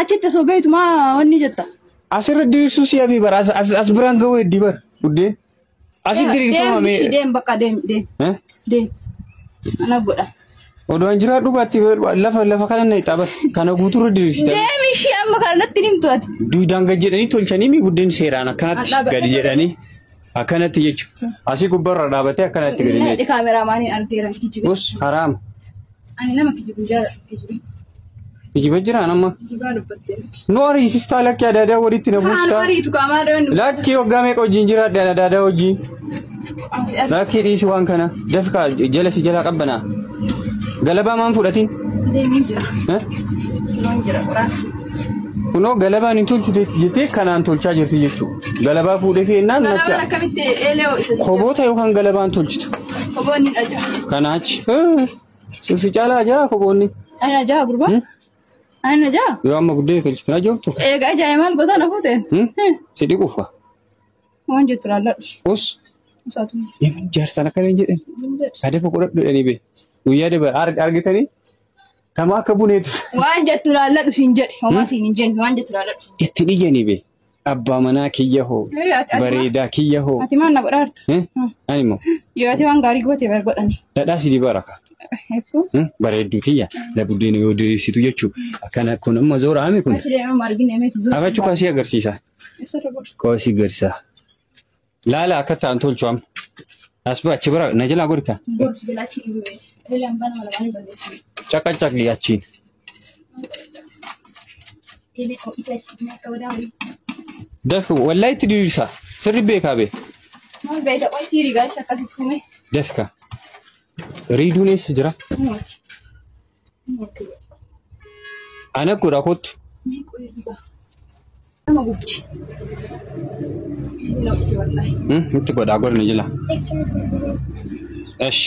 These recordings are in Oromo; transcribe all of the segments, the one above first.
أشيت سوبيت ما وني جتا أسر ديرسو سيابي بر أس برانغو ديبر ودين أسي ديرسو ما مي ديم بقى ديم ديم أنا بقول ودوان جرا دوغاتي لفا كان نيتابر كان غوتو ديرسي ديم شي أما كان تنيم توات دو دانغ جيراني تولشاني مي ودين سيرانا كانت غادي جيراني أكانت يجو أسي كبر رابطة أكانت غادي دي كاميرا ماني أنتيران كيجي بس حرام أنا ما كيجي بجار كيجي يجي بجرا أنا ما نوري سيستالك يا دادا ودي تنبوستا نوري تكامرون لا كيو غامي كو جينجرا دادا وجي لا كي دي سوان كنا دفكا جلس جلا قبنا غلبا مان فودتين ها كنو غلبا نتول جتي كانان تولچا جرتي يچو غلبا فودي في نان نتا خوبوتا يو كان غلبا تولچت خوبوني اجا كاناچ سوفي جالا جا خوبوني انا جا غربا أنا جا. يوم قديت الشتنا جوتو. إيه جاي مال قدر نفوته. سيدي كوفا. وين جت رالر. بس. ساتو. يمن جار سنة كلين جد. هذا بقولك يعني به. ويا ده أرجع تما كبونيت. وين جت رالر سينجر. هما سينجر. وين جت رالر. إتني يعني به. أبا منا كيه هو. بريدا كيه هو. أتي ما نقدرت. أني مو. يا أتي ما غاري قوتي برقدني. لا سيدي بركة. بريدو كيه. لا بدين يودي سيتو يجوا. أكان كنا مزور عامي كنا. أبى شو كاسي أغرسيسا. كاسي غرسا. لا كتا أنتول شوام. أسبوع كبر نجلا أقولك. cak lihat cin. Dah, wallahi tidur sah. Seri bekabe. Mau beda, oi tiri guys, cakap sih Dah ka. Ridu ni sejarah. Anak kurakut. Itu kau dah agor ni je lah. Ash.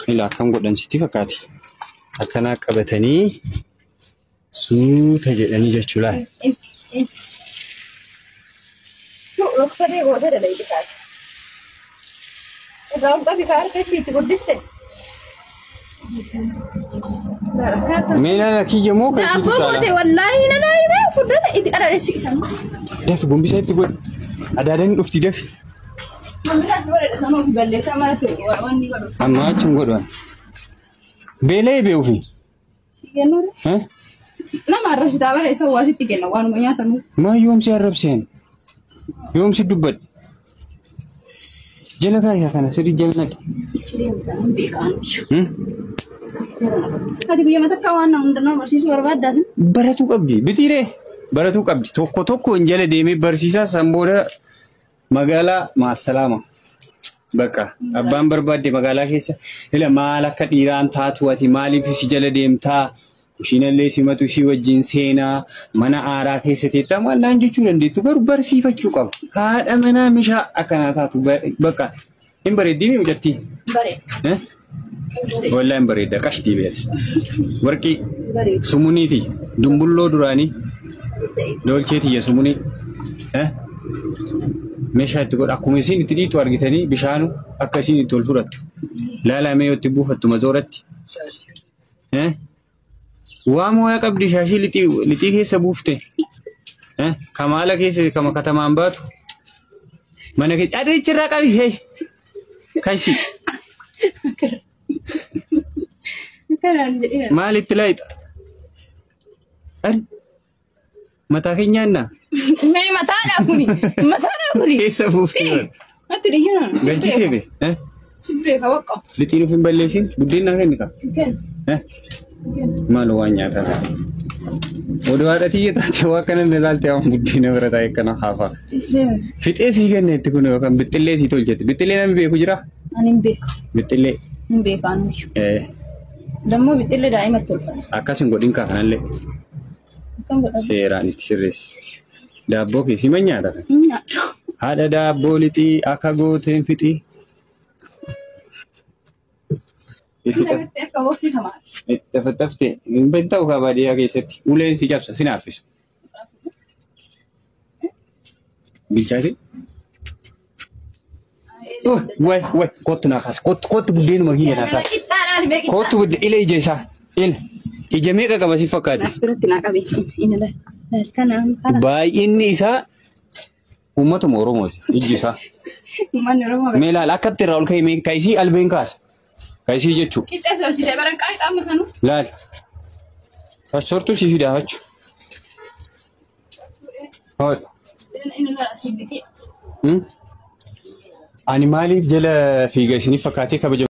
Ila kan godan certificate akana qabatani su tajedani jechula to roksare goda da dai ka round ba bikar kai ti godisse mena kije mo kai ti tala ko wallahi na nayi ba fudda idi arare shi san def gumbi sai ti god adadan dufti def amma cin godon bele be ufi nama arrabsi tabare so wasi tikenna wanu nyata mu ma yom si arrabsen yom si dubbat jela ka ya kana sidi jela nak hadi ku yamata kawana undana barsisu barbada sin baratu qabdi tokko injele demi barsisa samboda magala ma salama baka abban barbade magala kesa ila malaka diran tatuwati mali fi jala demta kushinalle simatu shi wajin sena mana ara kesa teta wannan jichunan de tu barsifachu qab hada mana misha akana tatu baka imbare dimi mujatti bare wallahi imbare da kashti be warki sumuniti dumbullo durani dolcheti ya sumuni meeshaa itti godha akkuma isin itti dhiitu argitanii bishaanu akka isin itti ol fudhattu laalamee yoo itti buufattu mazooratti waa mooyaa qabdi shaashii lixii keessa buufte kamaala keessa kama katamaan baatu mana keessa adeechirraa qabi kaisi maalitti laayita mataa keenyaannaa Meni matanya kuni. Kesa bufti. Mati dia na. Ganti tebe, Simpe kawak. Litino fin ballesin, budin na kan ka. Ken. Malu wanya ta. Odo ada tiye ta chawa kan ne dalte am budin na berata ekana hafa. Fit esi kan ne tikuno kan bitille si tolchete. Bitille na be kujira? Anim be. Bitille. Be kan. Dammo bitille daima tolfa. Akasin godin ka kanalle. Kan godin. Seran sirris. Dabbo ke simanya ta. Ada dabbo liti akago ten fiti. Tafte inventau ka badia ke set ulen si japsa sinafis. Bichari? Oh, wait, kot na khas. Kot budin magi na khas. Kot bud ile jesa. Il. Ija meeqa qaba si fakkaate? Asbiratti naa qabe. Inni kanaan kana. Baay'inni isaa uummatuma Oromooti. Iji isaa. Uummanni Oromoo. Mee laal akkatti irraa ol ka'e mee kaayisii albeen kaas. Kaayisii jechuudha. Qixxeessa hojjetee baran qaayi qaama sanuu. Laal. Paaspoortuu si fidaa jechuudha. Hool. Inni laa si bitee. Ani maaliif jala fiiga isiniif fakkaatee kabaja